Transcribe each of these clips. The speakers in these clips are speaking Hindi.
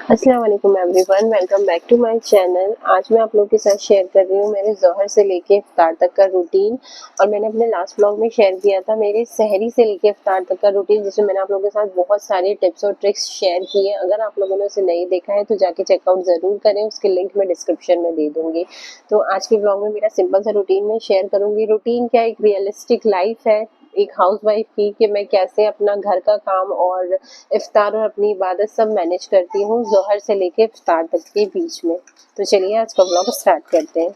अस्सलाम वालेकुम everyone, welcome back to my channel. आज मैं आप लोगों के साथ शेयर कर रही हूँ मेरे ज़ोहर से लेके इफ्तार तक का रूटीन। और मैंने अपने लास्ट व्लॉग में शेयर किया था मेरे सहरी से लेके इफ्तार तक का रूटीन, जिसमें मैंने आप लोगों के साथ बहुत सारे टिप्स और ट्रिक्स शेयर किए। अगर आप लोगों ने उसे नहीं देखा है तो जाके चेकआउट ज़रूर करें, उसकी लिंक मैं डिस्क्रिप्शन में दे दूँगी। तो आज के व्लॉग में मेरा सिंपल सा रूटीन मैं शेयर करूँगी। रूटीन क्या, एक रियलिस्टिक लाइफ है एक हाउसवाइफ की, कि मैं कैसे अपना घर का काम और इफ्तार और अपनी इबादत सब मैनेज करती हूँ ज़ोहर से लेके इफ्तार तक के बीच में। तो चलिए आज का व्लॉग स्टार्ट करते हैं।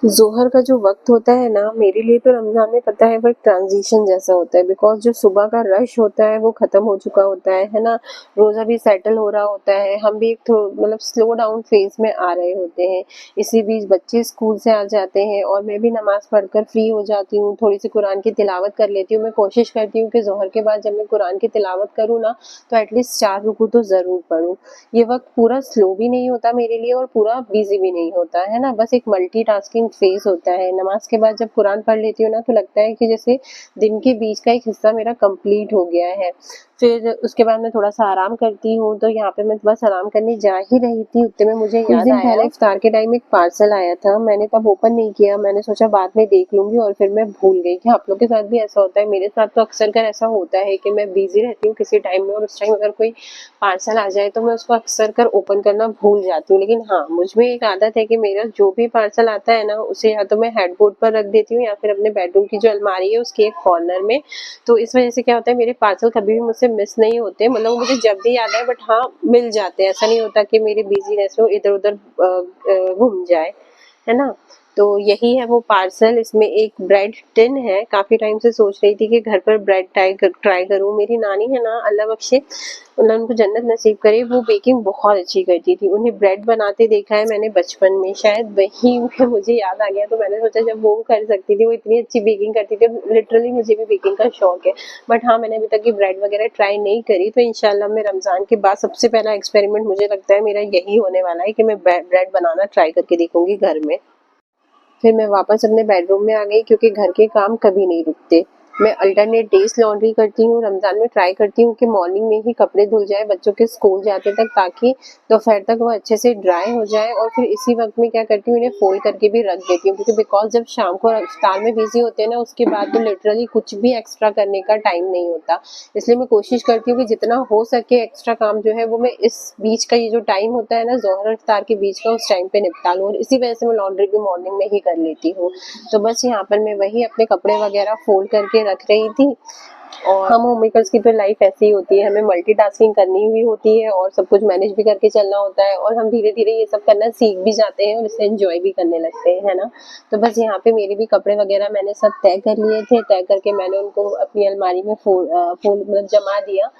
ज़ोहर का जो वक्त होता है ना, मेरे लिए तो रमज़ान में पता है वो एक ट्रांजिशन जैसा होता है, बिकॉज जो सुबह का रश होता है वो ख़त्म हो चुका होता है ना। रोज़ा भी सेटल हो रहा होता है, हम भी एक मतलब स्लो डाउन फेज में आ रहे होते हैं। इसी बीच बच्चे स्कूल से आ जाते हैं और मैं भी नमाज़ पढ़कर फ्री हो जाती हूँ, थोड़ी सी कुरान की तिलावत कर लेती हूँ। मैं कोशिश करती हूँ कि ज़ोहर के बाद जब मैं कुरान की तिलावत करूँ ना, तो एटलीस्ट 4 रुकू तो ज़रूर पढूँ। ये वक्त पूरा स्लो भी नहीं होता मेरे लिए और पूरा बिजी भी नहीं होता है ना, बस एक मल्टीटास्किंग फेज होता है। नमाज के बाद जब कुरान पढ़ लेती हूँ ना, तो लगता है कि जैसे दिन के बीच का एक हिस्सा मेरा कंप्लीट हो गया है। फिर उसके बाद मैं थोड़ा सा आराम करती हूँ। तो यहाँ पे मैं बस आराम करने जा ही रही थी, उतने में मुझे कुछ याद दिन पहले इफ्तार के टाइम एक पार्सल आया था। मैंने तब ओपन नहीं किया, मैंने सोचा बाद में देख लूंगी और फिर मैं भूल गई। कि आप लोग के साथ भी ऐसा होता है? मेरे साथ तो अक्सर कर ऐसा होता है कि मैं बिजी रहती हूँ किसी टाइम में, और उस टाइम अगर कोई पार्सल आ जाए तो मैं उसको अक्सर कर ओपन करना भूल जाती हूँ। लेकिन हाँ, मुझ में एक आदत है कि मेरा जो भी पार्सल आता है ना, उसे या तो मैं हेडबोर्ड पर रख देती हूँ या फिर अपने बेडरूम की जो अलमारी है उसके एक कॉर्नर में। तो इस वजह से क्या होता है, मेरे पार्सल कभी भी मुझसे मिस नहीं होते। मतलब मुझे जब भी याद आए, बट हाँ मिल जाते हैं। ऐसा नहीं होता कि मेरी बिजीनेस में इधर उधर घूम जाए, है ना। तो यही है वो पार्सल। इसमें एक ब्रेड टिन है। काफी टाइम से सोच रही थी कि घर पर ब्रेड ट्राई करूं। मेरी नानी है ना, अल्लाह बख्शे, अल्लाह उनको जन्नत नसीब करे, वो बेकिंग बहुत अच्छी करती थी। उन्हें ब्रेड बनाते देखा है मैंने बचपन में, शायद वही में मुझे याद आ गया। तो मैंने सोचा जब वो कर सकती थी, वो इतनी अच्छी बेकिंग करती थी, लिटरली मुझे भी बेकिंग का शौक है। बट हाँ, मैंने अभी तक की ब्रेड वगैरह ट्राई नहीं करी। तो इंशाल्लाह मैं रमजान के बाद सबसे पहला एक्सपेरिमेंट मुझे लगता है मेरा यही होने वाला है कि मैं ब्रेड बनाना ट्राई करके देखूंगी घर में। फिर मैं वापस अपने बेडरूम में आ गई, क्योंकि घर के काम कभी नहीं रुकते। मैं अल्टरनेट डेज लॉन्ड्री करती हूँ। रमजान में ट्राई करती हूँ कि मॉर्निंग में ही कपड़े धुल जाए बच्चों के स्कूल जाते तक, ताकि दोपहर तक वो अच्छे से ड्राई हो जाए। और फिर इसी वक्त में क्या करती हूँ, इन्हें फोल्ड करके भी रख देती हूँ, क्योंकि बिकॉज जब शाम को इफ्तार में बिजी होते हैं ना, उसके बाद तो लिटरली कुछ भी एक्स्ट्रा करने का टाइम नहीं होता। इसलिए मैं कोशिश करती हूँ कि जितना हो सके एक्स्ट्रा काम जो है वो मैं इस बीच का, ये जो टाइम होता है ना ज़ोहर और इफ्तार के बीच का, उस टाइम पे निपटा लूँ। और इसी वजह से मैं लॉन्ड्री भी मॉर्निंग में ही कर लेती हूँ। तो बस यहाँ पर मैं वही अपने कपड़े वगैरह फोल्ड करके रख रही थी। और हम होम मेकर्स की तो लाइफ ऐसी ही होती है, हमें मल्टीटास्किंग करनी हुई होती है और सब कुछ मैनेज भी करके चलना होता है। और हम धीरे धीरे ये सब करना सीख भी जाते हैं और इसे एंजॉय भी करने लगते हैं, है ना। तो बस यहाँ पे मेरे भी कपड़े वगैरह मैंने सब तय कर लिए थे। तय करके मैंने उनको अपनी अलमारी में फोल्ड मतलब जमा दिया।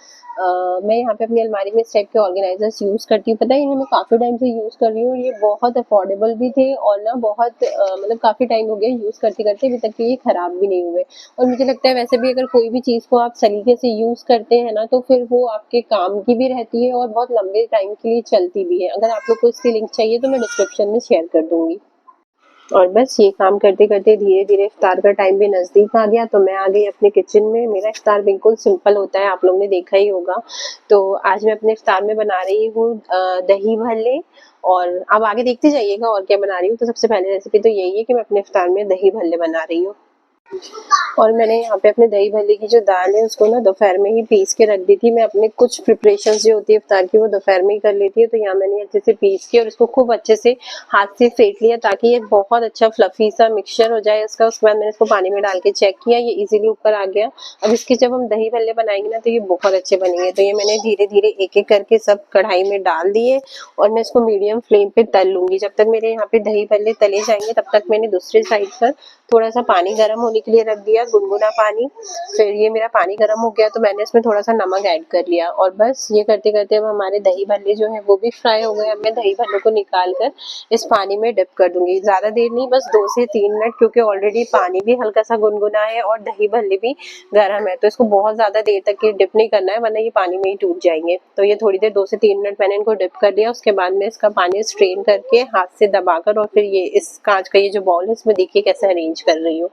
मैं यहाँ पे अपनी अलमारी में इस टाइप के ऑर्गेनाइजर्स यूज करती हूँ। पता है, इन्हें मैं काफी टाइम से यूज कर रही हूँ। ये बहुत अफोर्डेबल भी थे और ना बहुत मतलब काफी टाइम हो गया यूज करते करते, अभी तक ये खराब भी नहीं हुए। और मुझे लगता है वैसे भी अगर कोई भी चीज को आप सलीके से यूज करते हैं ना, तो फिर वो आपके काम की भी रहती है और बहुत लंबे टाइम के लिए चलती भी है। अगर आप लोग को इसकी लिंक चाहिए तो मैं डिस्क्रिप्शन में शेयर कर दूंगी। और बस ये काम करते करते धीरे धीरे इफ्तार का टाइम भी नजदीक आ गया। तो मैं आ गई अपने किचन में। मेरा इफ्तार बिल्कुल सिंपल होता है, आप लोगों ने देखा ही होगा। तो आज मैं अपने इफ्तार में बना रही हूँ दही भल्ले। और अब आगे देखते जाइएगा और क्या बना रही हूँ। तो सबसे पहले रेसिपी तो यही है कि मैं अपने इफ्तार में दही भल्ले बना रही हूँ। और मैंने यहाँ पे अपने दही भल्ले की जो दाल है उसको ना दोपहर में ही पीस के रख दी थी। मैं अपने कुछ प्रिपरेशन जो होती है इफ्तार की वो दोपहर में ही कर लेती है। तो यहाँ मैंने अच्छे से पीस के और इसको खूब अच्छे से हाथ से फेंट लिया, ताकि ये बहुत अच्छा फ्लफी सा मिक्सचर हो जाए इसका। उसके बाद मैंने इसको पानी में डाल के चेक किया, ये इजीली ऊपर आ गया। अब इसके जब हम दही भल्ले बनाएंगे ना, तो ये बहुत अच्छे बनेंगे। तो ये मैंने धीरे धीरे एक एक करके सब कढ़ाई में डाल दिए और मैं इसको मीडियम फ्लेम पे तल लूंगी। जब तक मेरे यहाँ पे दही भल्ले तले जाएंगे, तब तक मैंने दूसरे साइड पर थोड़ा सा पानी गर्म होने के लिए रख दिया, गुनगुना पानी। फिर ये मेरा पानी गर्म हो गया तो मैंने इसमें थोड़ा सा नमक ऐड कर लिया। और बस ये करते करते अब हमारे दही भल्ले जो है वो भी फ्राई हो गए। अब मैं दही भल्लों को निकाल कर इस पानी में डिप कर दूंगी। ज्यादा देर नहीं, बस 2 से 3 मिनट, क्योंकि ऑलरेडी पानी भी हल्का सा गुनगुना है और दही भल्ले भी गर्म है। तो इसको बहुत ज्यादा देर तक ये डिप नहीं करना है, वरना ये पानी में ही टूट जाएंगे। तो ये थोड़ी देर 2 से 3 मिनट मैंने इनको डिप कर दिया। उसके बाद में इसका पानी स्ट्रेन करके हाथ से दबाकर और फिर ये इस कांच का ये जो बाउल है इसमें देखिए कैसे अरेंज कर रही हूँ।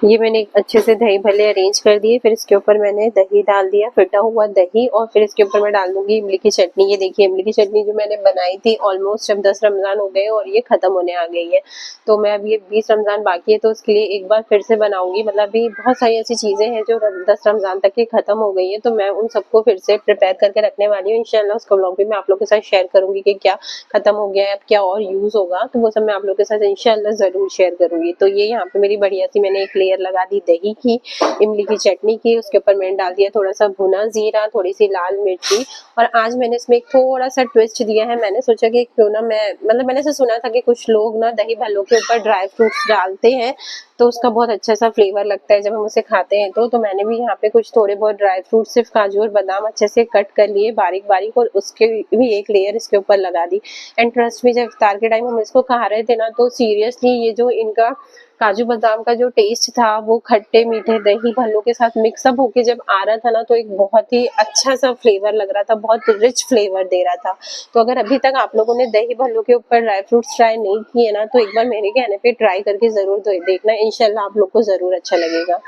ये मैंने एक अच्छे से दही भल्ले अरेंज कर दिए, फिर इसके ऊपर मैंने दही डाल दिया, फिटा हुआ दही, और फिर इसके ऊपर मैं डाल दूंगी इमली की चटनी। ये देखिए इमली की चटनी जो मैंने बनाई थी, ऑलमोस्ट अब 10 रमजान हो गए और ये खत्म होने आ गई है। तो मैं अब ये 20 रमजान बाकी है तो उसके लिए एक बार फिर से बनाऊंगी। मतलब अभी बहुत सारी ऐसी चीजें हैं जो 10 रमजान तक की खत्म हो गई है, तो मैं उन सबको फिर से प्रिपेयर करके रखने वाली हूँ। इंशाल्लाह उसका व्लॉग भी मैं आप लोग के साथ शेयर करूंगी कि क्या खत्म हो गया है, अब क्या और यूज होगा, तो वो सब मैं आप लोग के साथ इंशाल्लाह जरूर शेयर करूंगी। तो ये यहाँ पे मेरी बढ़िया सी मैंने एक लेयर लगा दी दही की, इमली की चटनी की, उसके ऊपर मैंने डाल दिया थोड़ा सा भुना जीरा, थोड़ी सी लाल मिर्ची, और आज मैंने इसमें एक थोड़ा सा ट्विस्ट दिया है। मैंने सोचा कि क्यों ना मैं, मतलब मैंने ऐसे सुना था कि कुछ लोग ना दही भल्लों के ऊपर ड्राई फ्रूट्स डालते हैं, तो उसका बहुत अच्छा सा फ्लेवर लगता है जब हम उसे खाते हैं। तो मैंने भी यहाँ पे कुछ थोड़े बहुत ड्राई फ्रूट, सिर्फ काजू और बादाम अच्छे से कट कर लिए बारीक बारीक, और उसके भी एक लेयर इसके ऊपर लगा दी। एंड ट्रस्ट में जब इफ्तार के टाइम हम इसको खा रहे थे ना, तो सीरियसली ये जो इनका काजू बादाम का जो टेस्ट था वो खट्टे मीठे दही भल्लों के साथ मिक्सअप होके जब आ रहा था ना, तो एक बहुत ही अच्छा सा फ्लेवर लग रहा था, बहुत रिच फ्लेवर दे रहा था। तो अगर अभी तक आप लोगों ने दही भल्लों के ऊपर ड्राई फ्रूट्स ट्राई नहीं किए ना, तो एक बार मेरे कहने पे ट्राई करके जरूर देखना, इंशाल्लाह आप लोग को जरूर अच्छा लगेगा।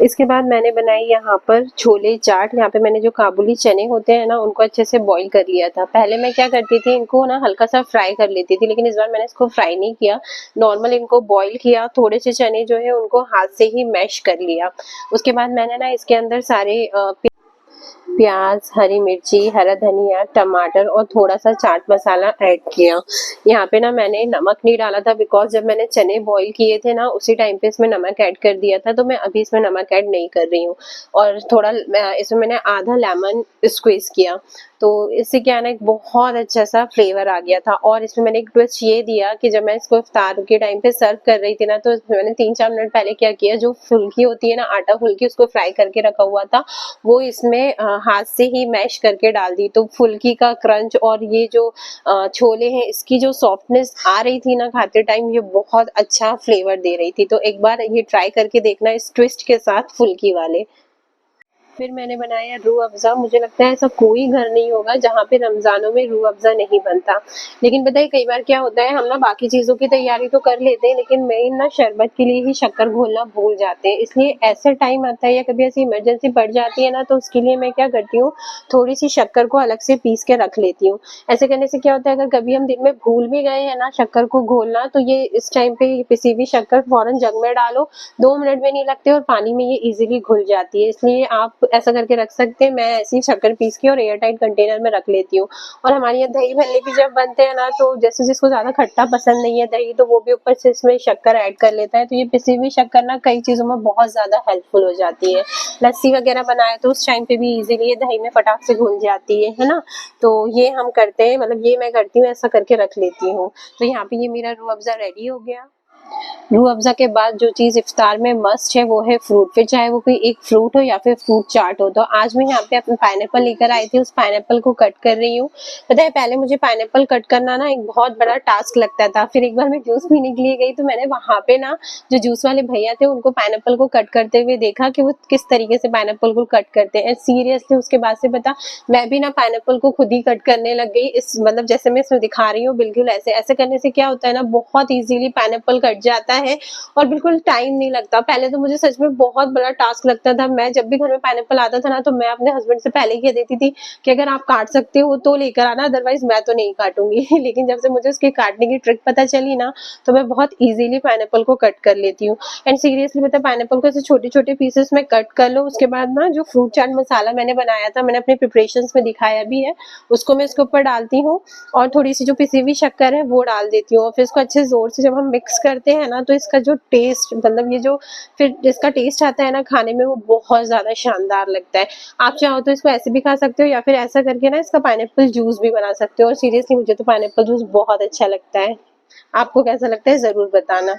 इसके बाद मैंने बनाई यहाँ पर छोले चाट। यहाँ पे मैंने जो काबुली चने होते हैं ना, उनको अच्छे से बॉईल कर लिया था। पहले मैं क्या करती थी, इनको ना हल्का सा फ्राई कर लेती थी, लेकिन इस बार मैंने इसको फ्राई नहीं किया, नॉर्मल इनको बॉईल किया। थोड़े से चने जो है उनको हाथ से ही मैश कर लिया। उसके बाद मैंने ना इसके अंदर सारे प्याज, हरी मिर्ची, हरा धनिया, टमाटर और थोड़ा सा चाट मसाला ऐड किया। यहाँ पे ना मैंने नमक नहीं डाला था, बिकॉज जब मैंने चने बॉईल किए थे ना, उसी टाइम पे इसमें नमक ऐड कर दिया था, तो मैं अभी इसमें नमक ऐड नहीं कर रही हूँ। और थोड़ा इसमें मैंने आधा लेमन स्क्वीज किया, तो इससे क्या है ना, एक बहुत अच्छा सा फ्लेवर आ गया था। और इसमें मैंने एक ट्विस्ट ये दिया कि जब मैं इसको इफ्तार के टाइम पे सर्व कर रही थी ना, तो मैंने 3-4 मिनट पहले क्या किया, जो फुल्की होती है ना, आटा फुल्की, उसको फ्राई करके रखा हुआ था, वो इसमें हाथ से ही मैश करके डाल दी। तो फुल्की का क्रंच और ये जो छोले हैं, इसकी जो सॉफ्टनेस आ रही थी ना खाते टाइम, ये बहुत अच्छा फ्लेवर दे रही थी। तो एक बार ये ट्राई करके देखना इस ट्विस्ट के साथ, फुल्की वाले। फिर मैंने बनाया रूह अफ़ज़ा। मुझे लगता है ऐसा कोई घर नहीं होगा जहाँ पे रमज़ानों में रूह अफ़ज़ा नहीं बनता। लेकिन पता है कई बार क्या होता है, हम ना बाकी चीज़ों की तैयारी तो कर लेते हैं, लेकिन मेन ना शरबत के लिए ही शक्कर घोलना भूल जाते हैं। इसलिए ऐसा टाइम आता है या कभी ऐसी इमरजेंसी पड़ जाती है ना, तो उसके लिए मैं क्या करती हूँ, थोड़ी-सी शक्कर को अलग से पीस के रख लेती हूँ। ऐसे करने से क्या होता है, अगर कभी हम दिन में भूल भी गए हैं ना शक्कर को घोलना, तो ये इस टाइम पे पिसी हुई शक्कर फौरन जग में डालो, 2 मिनट भी नहीं लगते और पानी में ये ईज़िली घुल जाती है। इसलिए आप ऐसा करके रख सकते हैं। मैं ऐसी शक्कर पीस के और एयर टाइट कंटेनर में रख लेती हूँ। और हमारे यहाँ दही भल्ले भी जब बनते हैं ना, तो जैसे जिसको ज़्यादा खट्टा पसंद नहीं है दही, तो वो भी ऊपर से इसमें शक्कर ऐड कर लेता है। तो ये पिसी हुई शक्कर ना कई चीज़ों में बहुत ज़्यादा हेल्पफुल हो जाती है। लस्सी वगैरह बनाए तो उस टाइम पे भी ईज़िली ये दही में फटाक से घुल जाती है ना? तो ये हम करते हैं, मतलब ये मैं करती हूँ, ऐसा करके रख लेती हूँ। तो यहाँ पे ये मेरा रूह अफ़ज़ा रेडी हो गया। रूह अफ़ज़ा के बाद जो चीज़ इफ्तार में मस्ट है वो है फ्रूट, फिर चाहे वो कोई एक फ्रूट हो या फिर फ्रूट चाट हो। तो आज मैं यहाँ पे अपना पाइनएप्पल लेकर आई थी, उस पाइनएप्पल को कट कर रही हूँ। पता है पहले मुझे पाइनएप्पल कट करना ना एक बहुत बड़ा टास्क लगता था। फिर एक बार मैं जूस पीने के लिए गई, तो मैंने वहाँ पे ना जो जूस वाले भैया थे उनको पाइनएप्पल को कट करते हुए देखा कि वो किस तरीके से पाइनएप्पल को कट करते हैं। सीरियसली उसके बाद से पता, मैं भी ना पाइनएप्पल को खुद ही कट करने लग गई। इस मतलब जैसे मैं इसमें दिखा रही हूँ बिल्कुल ऐसे। ऐसे करने से क्या होता है ना, बहुत ईज़िली पाइनएप्पल कट जाता है और बिल्कुल टाइम नहीं लगता। पहले तो मुझे सच में बहुत बड़ा टास्क लगता था। मैं जब भी घर में पाइनएप्पल आता था ना, तो मैं अपने हस्बैंड से पहले ही कह देती थी कि अगर आप काट सकते हो तो लेकर आना, अदरवाइज मैं तो नहीं काटूंगी। लेकिन जब से मुझे उसकी काटने की ट्रिक पता चली ना, तो मैं बहुत ईजिली पाइनएप्पल को कट कर लेती हूँ। एंड सीरियसली पता है, पाइनएप्पल को ऐसे छोटे छोटे पीसेस में कट कर लो। उसके बाद ना जो फ्रूट चाट मसाला मैंने बनाया था, मैंने अपने प्रिपरेशंस में दिखाया भी है, उसको मैं इसके ऊपर डालती हूँ और थोड़ी सी जो पिसी हुई शक्कर है वो डाल देती हूँ। और फिर इसको अच्छे जोर से जब हम मिक्स करते हैं ना, तो इसका जो टेस्ट, मतलब ये जो फिर इसका टेस्ट आता है ना खाने में, वो बहुत ज़्यादा शानदार लगता है। आप चाहो तो इसको ऐसे भी खा सकते हो या फिर ऐसा करके ना इसका पाइनएप्पल जूस भी बना सकते हो। और सीरियसली मुझे तो पाइनएप्पल जूस बहुत अच्छा लगता है। आपको कैसा लगता है ज़रूर बताना।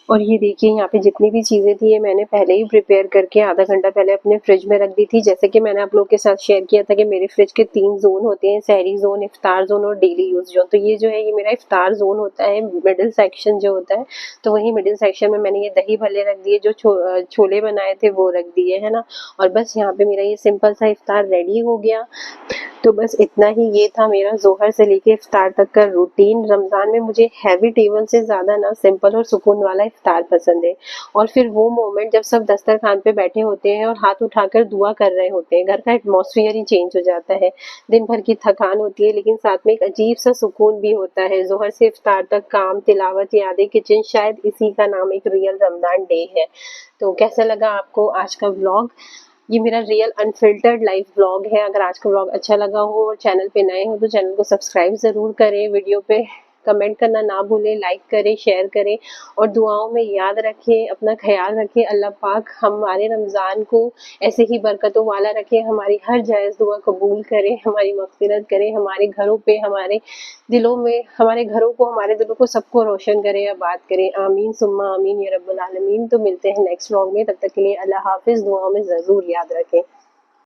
और ये देखिए यहाँ पे जितनी भी चीज़ें थी, ये मैंने पहले ही प्रिपेयर करके आधा घंटा पहले अपने फ्रिज में रख दी थी। जैसे कि मैंने आप लोगों के साथ शेयर किया था कि मेरे फ्रिज के 3 जोन होते हैं, सहरी जोन, इफ्तार जोन और डेली यूज जोन। तो ये जो है, ये मेरा इफ्तार जोन होता है, मिडिल सेक्शन जो होता है। तो वही मिडिल सेक्शन में मैंने ये दही भल्ले रख दिए, जो छोले बनाए थे वो रख दिए, है ना। और बस यहाँ पे मेरा ये सिंपल सा इफ्तार रेडी हो गया। तो बस इतना ही, ये था मेरा ज़ोहर से लेके इफ्तार तक का रूटीन। रमज़ान में मुझे हैवी टेबल से ज़्यादा ना सिंपल और सुकून वाला इफ्तार पसंद है। और फिर वो मोमेंट जब सब दस्तरखान पे बैठे होते हैं और हाथ उठाकर दुआ कर रहे होते हैं, घर का एटमॉस्फेयर ही चेंज हो जाता है। दिन भर की थकान होती है लेकिन साथ में एक अजीब सा सुकून भी होता है। ज़ोहर से इफ्तार तक काम, तिलावत, यादें, किचन, शायद इसी का नाम एक रियल रमज़ान डे है। तो कैसा लगा आपको आज का व्लॉग? ये मेरा रियल अनफिल्टर्ड लाइफ व्लॉग है। अगर आज का व्लॉग अच्छा लगा हो और चैनल पे नए हो तो चैनल को सब्सक्राइब ज़रूर करें, वीडियो पे कमेंट करना ना भूलें, लाइक करें, शेयर करें और दुआओं में याद रखें, अपना ख्याल रखें। अल्लाह पाक हमारे रमज़ान को ऐसे ही बरकतों वाला रखे, हमारी हर जायज़ दुआ कबूल करे, हमारी मग़फ़िरत करे, हमारे घरों पे, हमारे दिलों में, हमारे घरों को, हमारे दिलों को सबको रोशन करे, आबाद करे। आमीन सुम्मा आमीन या रब्बल आलमीन। तो मिलते हैं नेक्स्ट व्लॉग में, तब तक के लिए अल्लाह हाफ़िज़। दुआओं में ज़रूर याद रखें।